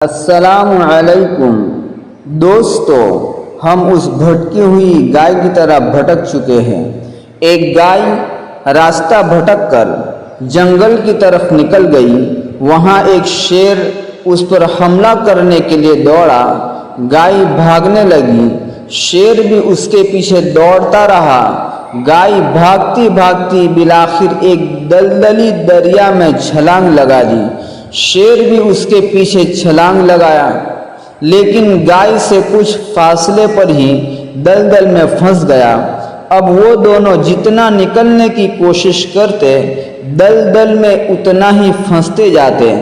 السلام علیکم دوستو، ہم اس بھٹکی ہوئی گائے کی طرح بھٹک چکے ہیں۔ ایک گائے راستہ بھٹک کر جنگل کی طرف نکل گئی۔ وہاں ایک شیر اس پر حملہ کرنے کے لیے دوڑا۔ گائے بھاگنے لگی، شیر بھی اس کے پیچھے دوڑتا رہا۔ گائے بھاگتی بھاگتی بالآخر ایک دلدلی دریا میں چھلانگ لگا دی۔ شیر بھی اس کے پیچھے چھلانگ لگایا، لیکن گائے سے کچھ فاصلے پر ہی دلدل میں پھنس گیا۔ اب وہ دونوں جتنا نکلنے کی کوشش کرتے، دلدل میں اتنا ہی پھنستے جاتے۔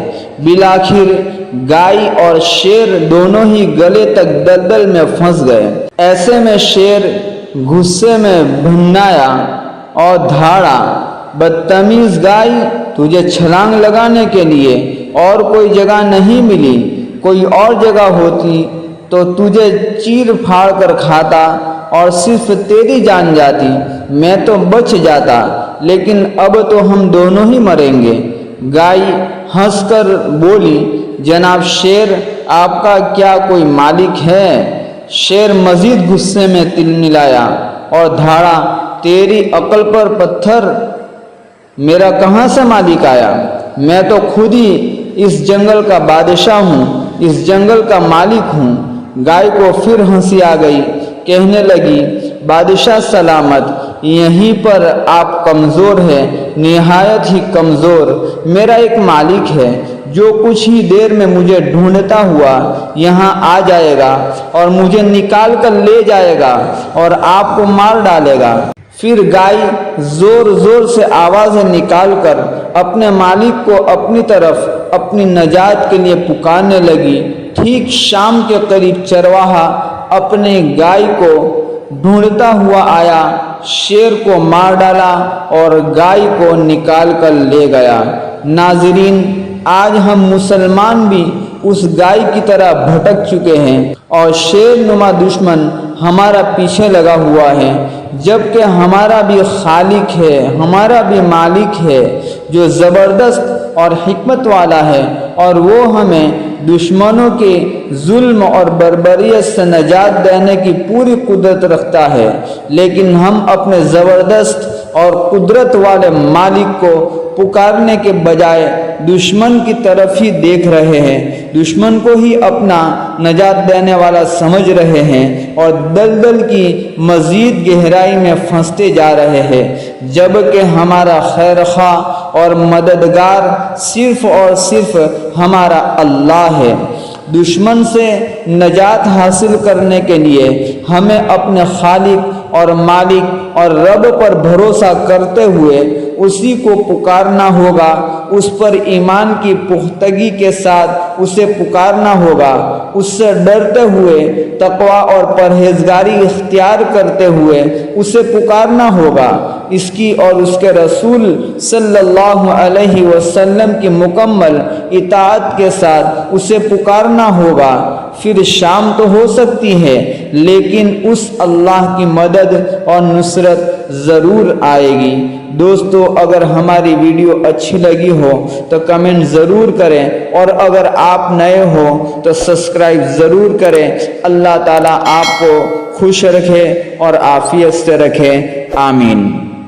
بالآخر گائے اور شیر دونوں ہی گلے تک دلدل میں پھنس گئے۔ ایسے میں شیر غصے میں بھنایا اور دھاڑا، بدتمیز گائے، تجھے چھلانگ لگانے کے لیے اور کوئی جگہ نہیں ملی؟ کوئی اور جگہ ہوتی تو تجھے چیر پھاڑ کر کھاتا اور صرف تیری جان جاتی، میں تو بچ جاتا، لیکن اب تو ہم دونوں ہی مریں گے۔ گائے ہنس کر بولی، جناب شیر، آپ کا کیا کوئی مالک ہے؟ شیر مزید غصے میں تلملایا اور دھاڑا، تیری عقل پر پتھر، میرا کہاں سے مالک آیا؟ میں تو خود ہی اس جنگل کا بادشاہ ہوں، اس جنگل کا مالک ہوں۔ گائے کو پھر ہنسی آ گئی، کہنے لگی، بادشاہ سلامت، یہیں پر آپ کمزور ہیں، نہایت ہی کمزور۔ میرا ایک مالک ہے جو کچھ ہی دیر میں مجھے ڈھونڈتا ہوا یہاں آ جائے گا اور مجھے نکال کر لے جائے گا اور آپ کو مار ڈالے گا۔ پھر گائے زور زور سے آوازیں نکال کر اپنے مالک کو اپنی طرف اپنی نجات کے لیے پکارنے لگی۔ ٹھیک شام کے قریب چرواہا اپنے گائے کو ڈھونڈتا ہوا آیا، شیر کو مار ڈالا اور گائے کو نکال کر لے گیا۔ ناظرین، آج ہم مسلمان بھی اس گائے کی طرح بھٹک چکے ہیں اور شیر نما دشمن ہمارا پیچھے لگا ہوا ہے، جبکہ ہمارا بھی خالق ہے، ہمارا بھی مالک ہے جو زبردست اور حکمت والا ہے، اور وہ ہمیں دشمنوں کے ظلم اور بربریت سے نجات دینے کی پوری قدرت رکھتا ہے، لیکن ہم اپنے زبردست اور قدرت والے مالک کو پکارنے کے بجائے دشمن کی طرف ہی دیکھ رہے ہیں، دشمن کو ہی اپنا نجات دینے والا سمجھ رہے ہیں اور دلدل کی مزید گہرائی میں پھنستے جا رہے ہیں، جبکہ ہمارا خیر خواہ اور مددگار صرف اور صرف ہمارا اللہ ہے۔ دشمن سے نجات حاصل کرنے کے لیے ہمیں اپنے خالق اور مالک اور رب پر بھروسہ کرتے ہوئے اسی کو پکارنا ہوگا، اس پر ایمان کی پختگی کے ساتھ اسے پکارنا ہوگا، اس سے ڈرتے ہوئے تقویٰ اور پرہیزگاری اختیار کرتے ہوئے اسے پکارنا ہوگا، اس کی اور اس کے رسول صلی اللہ علیہ وسلم کی مکمل اطاعت کے ساتھ اسے پکارنا ہوگا۔ پھر شام تو ہو سکتی ہے، لیکن اس اللہ کی مدد اور نصرت ضرور آئے گی۔ دوستو، اگر ہماری ویڈیو اچھی لگی ہو تو کمنٹ ضرور کریں، اور اگر آپ نئے ہو تو سبسکرائب ضرور کریں۔ اللہ تعالیٰ آپ کو خوش رکھے اور عافیت سے رکھے، آمین۔